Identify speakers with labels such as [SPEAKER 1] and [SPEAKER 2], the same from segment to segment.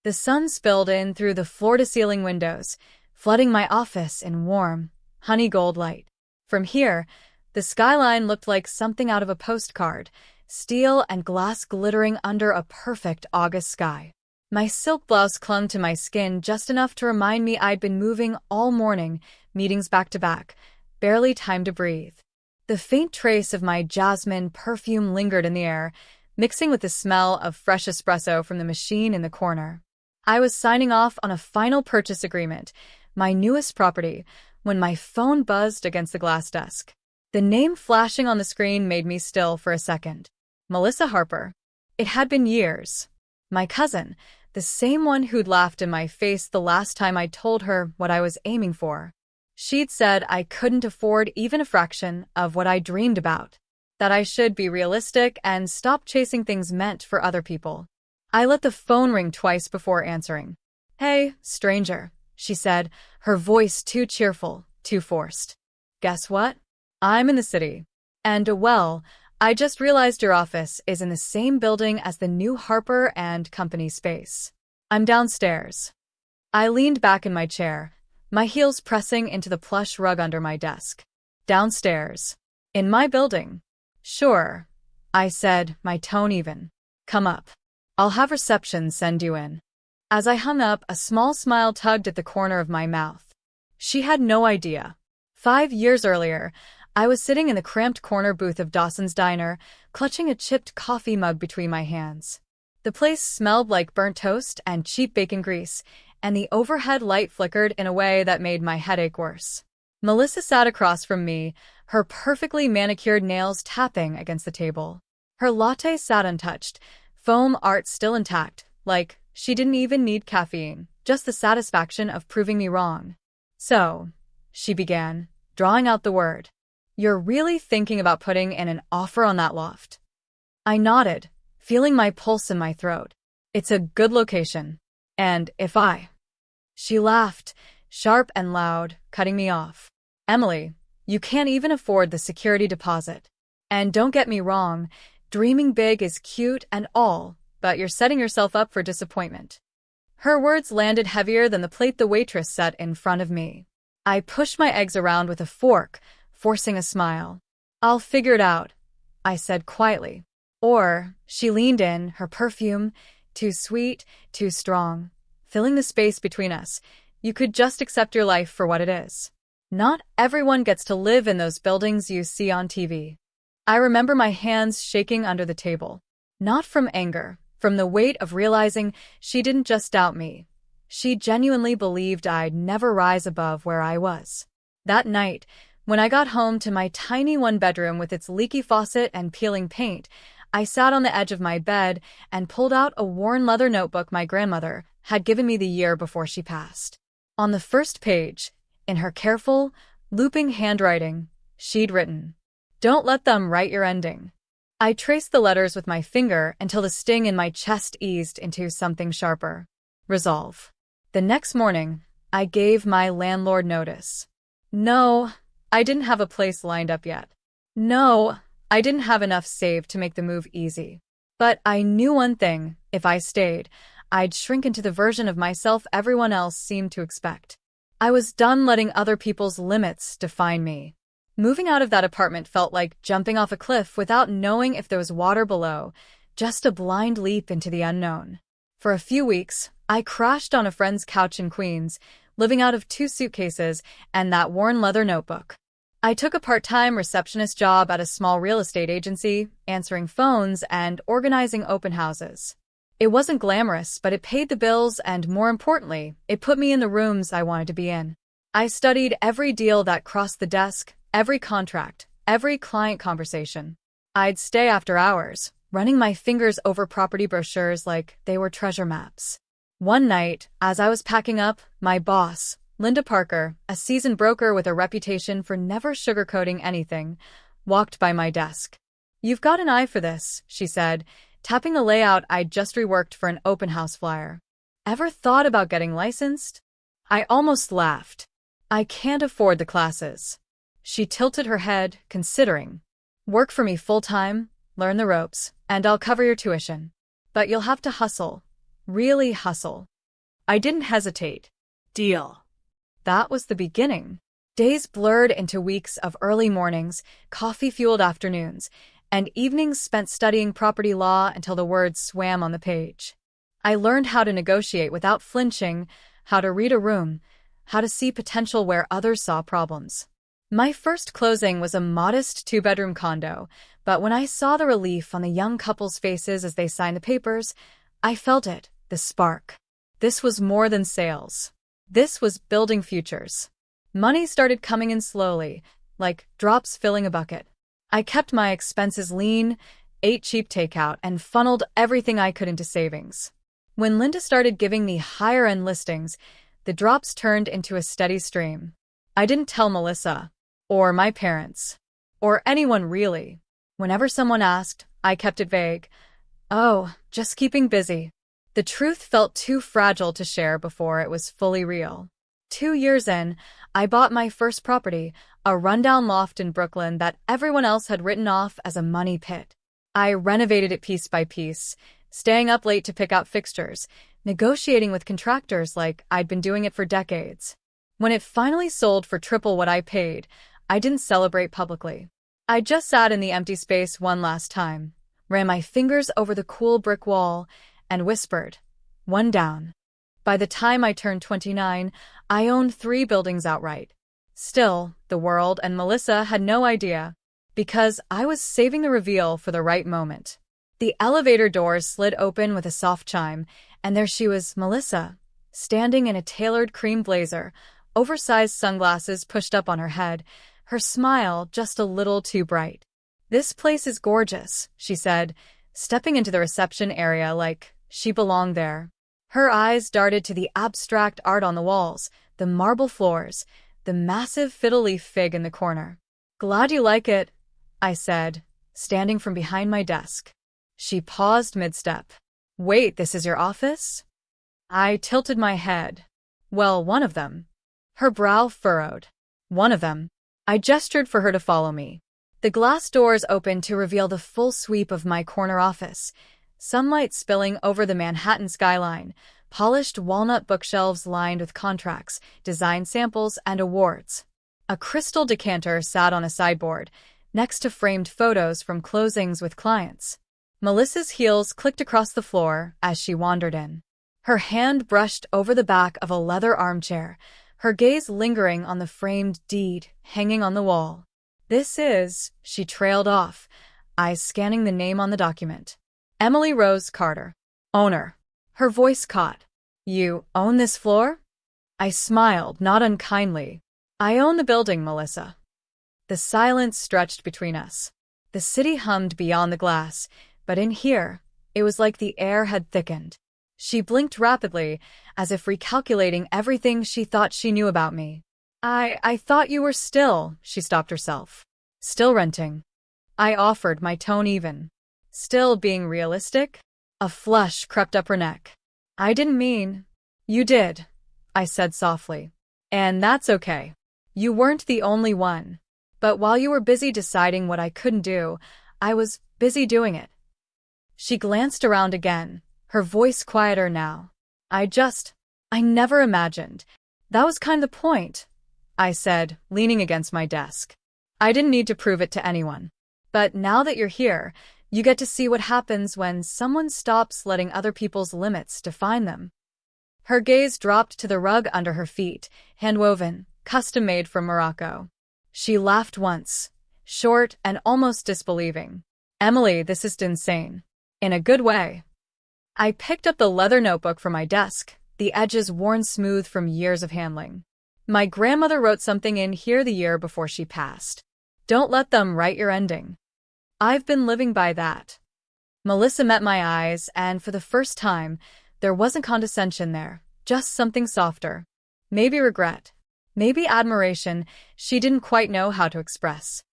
[SPEAKER 1] The sun spilled in through the floor-to-ceiling windows, flooding my office in warm, honey gold light. From here, the skyline looked like something out of a postcard, steel and glass glittering under a perfect August sky. My silk blouse clung to my skin just enough to remind me I'd been moving all morning, meetings back to back, barely time to breathe. The faint trace of my jasmine perfume lingered in the air, mixing with the smell of fresh espresso from the machine in the corner. I was signing off on a final purchase agreement, my newest property, when my phone buzzed against the glass desk. The name flashing on the screen made me still for a second. Melissa Harper. It had been years. My cousin, the same one who'd laughed in my face the last time I told her what I was aiming for. She'd said I couldn't afford even a fraction of what I dreamed about, that I should be realistic and stop chasing things meant for other people. I let the phone ring twice before answering. "Hey, stranger," she said, her voice too cheerful, too forced. "Guess what? I'm in the city. And, well, I just realized your office is in the same building as the new Harper and Company space. I'm downstairs." I leaned back in my chair, my heels pressing into the plush rug under my desk. "Downstairs? In my building?" "Sure," I said, my tone even. "Come up. I'll have reception send you in." As I hung up, a small smile tugged at the corner of my mouth. She had no idea. 5 years earlier, I was sitting in the cramped corner booth of Dawson's Diner, clutching a chipped coffee mug between my hands. The place smelled like burnt toast and cheap bacon grease, and the overhead light flickered in a way that made my headache worse. Melissa sat across from me, her perfectly manicured nails tapping against the table. Her latte sat untouched, foam art still intact, like she didn't even need caffeine, just the satisfaction of proving me wrong. "So," she began, drawing out the word, "you're really thinking about putting in an offer on that loft?" I nodded, feeling my pulse in my throat. "It's a good location. And if I..." She laughed, sharp and loud, cutting me off. "Emily, you can't even afford the security deposit. And don't get me wrong, dreaming big is cute and all, but you're setting yourself up for disappointment." Her words landed heavier than the plate the waitress set in front of me. I pushed my eggs around with a fork, forcing a smile. "I'll figure it out," I said quietly. Or, she leaned in, her perfume, too sweet, too strong, filling the space between us. "You could just accept your life for what it is. Not everyone gets to live in those buildings you see on TV." I remember my hands shaking under the table. Not from anger, from the weight of realizing she didn't just doubt me. She genuinely believed I'd never rise above where I was. That night, when I got home to my tiny one-bedroom with its leaky faucet and peeling paint, I sat on the edge of my bed and pulled out a worn leather notebook my grandmother had given me the year before she passed. On the first page, in her careful, looping handwriting, she'd written, "Don't let them write your ending." I traced the letters with my finger until the sting in my chest eased into something sharper. Resolve. The next morning, I gave my landlord notice. No, I didn't have a place lined up yet. No, I didn't have enough saved to make the move easy. But I knew one thing: if I stayed, I'd shrink into the version of myself everyone else seemed to expect. I was done letting other people's limits define me. Moving out of that apartment felt like jumping off a cliff without knowing if there was water below, just a blind leap into the unknown. For a few weeks, I crashed on a friend's couch in Queens, living out of 2 suitcases and that worn leather notebook. I took a part-time receptionist job at a small real estate agency, answering phones and organizing open houses. It wasn't glamorous, but it paid the bills and, more importantly, it put me in the rooms I wanted to be in. I studied every deal that crossed the desk, every contract, every client conversation. I'd stay after hours, running my fingers over property brochures like they were treasure maps. One night, as I was packing up, my boss, Linda Parker, a seasoned broker with a reputation for never sugarcoating anything, walked by my desk. "You've got an eye for this," she said, tapping a layout I'd just reworked for an open house flyer. "Ever thought about getting licensed?" I almost laughed. "I can't afford the classes." She tilted her head, considering. "Work for me full-time, learn the ropes, and I'll cover your tuition. But you'll have to hustle. Really hustle." I didn't hesitate. Deal. That was the beginning. Days blurred into weeks of early mornings, coffee-fueled afternoons, and evenings spent studying property law until the words swam on the page. I learned how to negotiate without flinching, how to read a room, how to see potential where others saw problems. My first closing was a modest two-bedroom condo, but when I saw the relief on the young couple's faces as they signed the papers, I felt it, the spark. This was more than sales. This was building futures. Money started coming in slowly, like drops filling a bucket. I kept my expenses lean, ate cheap takeout, and funneled everything I could into savings. When Linda started giving me higher-end listings, the drops turned into a steady stream. I didn't tell Melissa, or my parents, or anyone really. Whenever someone asked, I kept it vague. Oh, just keeping busy. The truth felt too fragile to share before it was fully real. 2 years in, I bought my first property, a rundown loft in Brooklyn that everyone else had written off as a money pit. I renovated it piece by piece, staying up late to pick out fixtures, negotiating with contractors like I'd been doing it for decades. When it finally sold for triple what I paid, I didn't celebrate publicly. I just sat in the empty space one last time, ran my fingers over the cool brick wall, and whispered, "One down." By the time I turned 29, I owned 3 buildings outright. Still, the world and Melissa had no idea, because I was saving the reveal for the right moment. The elevator doors slid open with a soft chime, and there she was, Melissa, standing in a tailored cream blazer, oversized sunglasses pushed up on her head, her smile just a little too bright. "This place is gorgeous," she said, stepping into the reception area like she belonged there. Her eyes darted to the abstract art on the walls, the marble floors, the massive fiddle leaf fig in the corner. "Glad you like it," I said, standing from behind my desk. She paused mid-step. "Wait, this is your office?" I tilted my head. "Well, one of them." Her brow furrowed. "One of them." I gestured for her to follow me. The glass doors opened to reveal the full sweep of my corner office, sunlight spilling over the Manhattan skyline, polished walnut bookshelves lined with contracts, design samples, and awards. A crystal decanter sat on a sideboard, next to framed photos from closings with clients. Melissa's heels clicked across the floor as she wandered in. Her hand brushed over the back of a leather armchair, her gaze lingering on the framed deed hanging on the wall. "This is," she trailed off, eyes scanning the name on the document. "Emily Rose Carter, owner." Her voice caught. "You own this floor?" I smiled, not unkindly. "I own the building, Melissa." The silence stretched between us. The city hummed beyond the glass, but in here, it was like the air had thickened. She blinked rapidly, as if recalculating everything she thought she knew about me. I thought you were still," she stopped herself. "Still renting." I offered, my tone even. "Still being realistic?" A flush crept up her neck. "I didn't mean—" "You did," I said softly. "And that's okay. You weren't the only one. But while you were busy deciding what I couldn't do, I was busy doing it." She glanced around again, her voice quieter now. I never imagined. That was kind of the point," I said, leaning against my desk. "I didn't need to prove it to anyone. But now that you're here, you get to see what happens when someone stops letting other people's limits define them." Her gaze dropped to the rug under her feet, handwoven, custom-made from Morocco. She laughed once, short and almost disbelieving. "Emily, this is insane. In a good way." I picked up the leather notebook from my desk, the edges worn smooth from years of handling. "My grandmother wrote something in here the year before she passed. Don't let them write your ending." I've been living by that. Melissa met my eyes, and for the first time, there wasn't condescension there, just something softer. Maybe regret. Maybe admiration she didn't quite know how to express.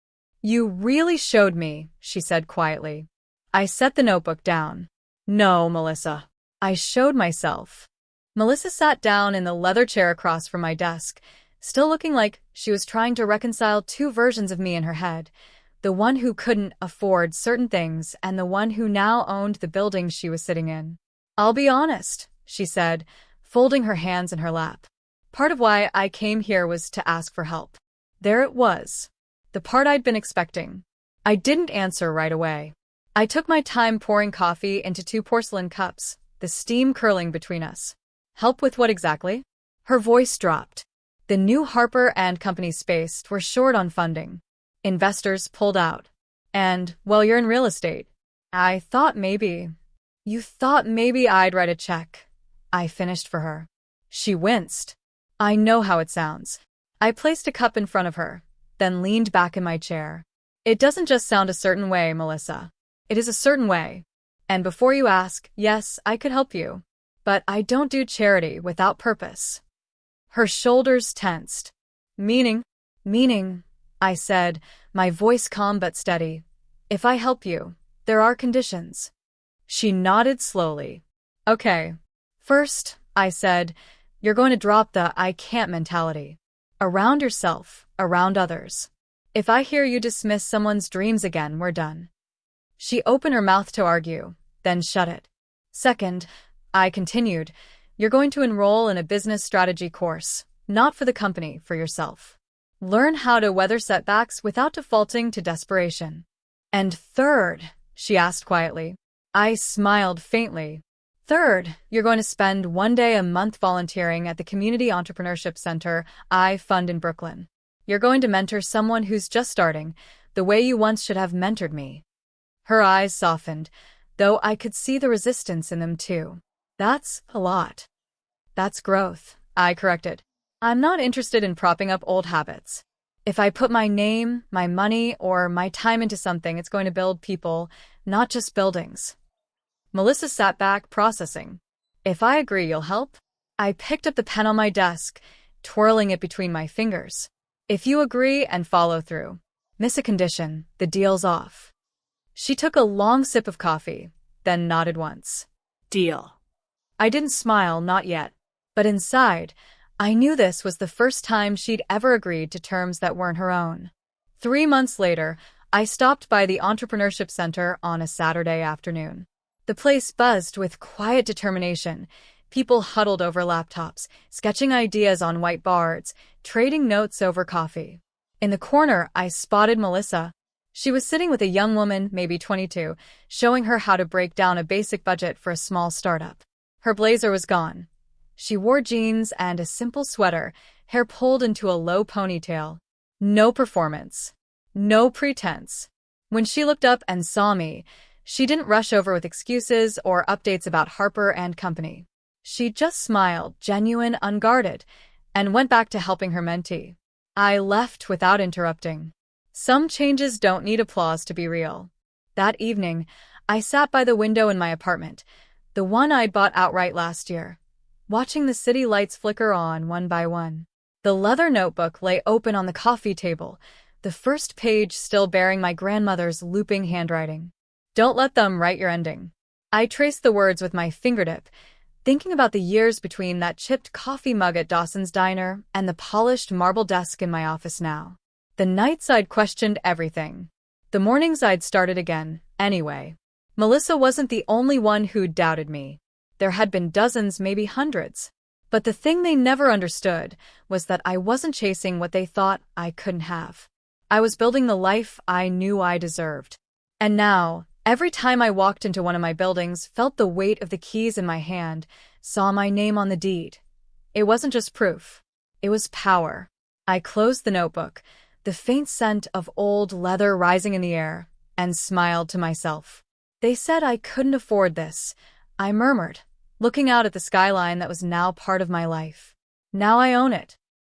[SPEAKER 1] "You really showed me," she said quietly. I set the notebook down. "No, Melissa. I showed myself." Melissa sat down in the leather chair across from my desk, still looking like she was trying to reconcile 2 versions of me in her head, the one who couldn't afford certain things and the one who now owned the building she was sitting in. "I'll be honest," she said, folding her hands in her lap. Part of why I came here was to ask for help. There it was. The part I'd been expecting. I didn't answer right away. I took my time pouring coffee into 2 porcelain cups, the steam curling between us. Help with what exactly? Her voice dropped. The new Harper & Company space were short on funding. Investors pulled out. And, well, you're in real estate. You thought maybe I'd write a check. I finished for her. She winced. I know how it sounds. I placed a cup in front of her, then leaned back in my chair. It doesn't just sound a certain way, Melissa. It is a certain way. And before you ask, yes, I could help you. But I don't do charity without purpose. Her shoulders tensed. Meaning, I said, my voice calm but steady. If I help you, there are conditions. She nodded slowly. Okay. First, I said, you're going to drop the I can't mentality. Around yourself, around others. If I hear you dismiss someone's dreams again, we're done. She opened her mouth to argue, then shut it. Second, I continued, you're going to enroll in a business strategy course, not for the company, for yourself. Learn how to weather setbacks without defaulting to desperation. And third, she asked quietly. I smiled faintly. Third, you're going to spend 1 day a month volunteering at the Community Entrepreneurship Center I fund in Brooklyn. You're going to mentor someone who's just starting, the way you once should have mentored me. Her eyes softened, though I could see the resistance in them too. That's a lot. That's growth, I corrected. I'm not interested in propping up old habits. If I put my name, my money, or my time into something, it's going to build people, not just buildings. Melissa sat back, processing. If I agree, you'll help? I picked up the pen on my desk, twirling it between my fingers. If you agree and follow through. Miss a condition, the deal's off. She took a long sip of coffee, then nodded once. Deal. I didn't smile, not yet. But inside, I knew this was the first time she'd ever agreed to terms that weren't her own. 3 months later, I stopped by the Entrepreneurship Center on a Saturday afternoon. The place buzzed with quiet determination. People huddled over laptops, sketching ideas on whiteboards, trading notes over coffee. In the corner, I spotted Melissa. She was sitting with a young woman, maybe 22, showing her how to break down a basic budget for a small startup. Her blazer was gone. She wore jeans and a simple sweater, hair pulled into a low ponytail. No performance. No pretense. When she looked up and saw me, she didn't rush over with excuses or updates about Harper & Company. She just smiled, genuine, unguarded, and went back to helping her mentee. I left without interrupting. Some changes don't need applause to be real. That evening, I sat by the window in my apartment, the one I'd bought outright last year, watching the city lights flicker on one by one. The leather notebook lay open on the coffee table, the first page still bearing my grandmother's looping handwriting. Don't let them write your ending. I traced the words with my fingertip, thinking about the years between that chipped coffee mug at Dawson's Diner and the polished marble desk in my office now. The nights I'd questioned everything. The mornings I'd started again, anyway. Melissa wasn't the only one who'd doubted me. There had been dozens, maybe hundreds. But the thing they never understood was that I wasn't chasing what they thought I couldn't have. I was building the life I knew I deserved. And now, every time I walked into one of my buildings, felt the weight of the keys in my hand, saw my name on the deed. It wasn't just proof. It was power. I closed the notebook, the faint scent of old leather rising in the air, and smiled to myself. They said I couldn't afford this, I murmured, looking out at the skyline that was now part of my life. Now I own it.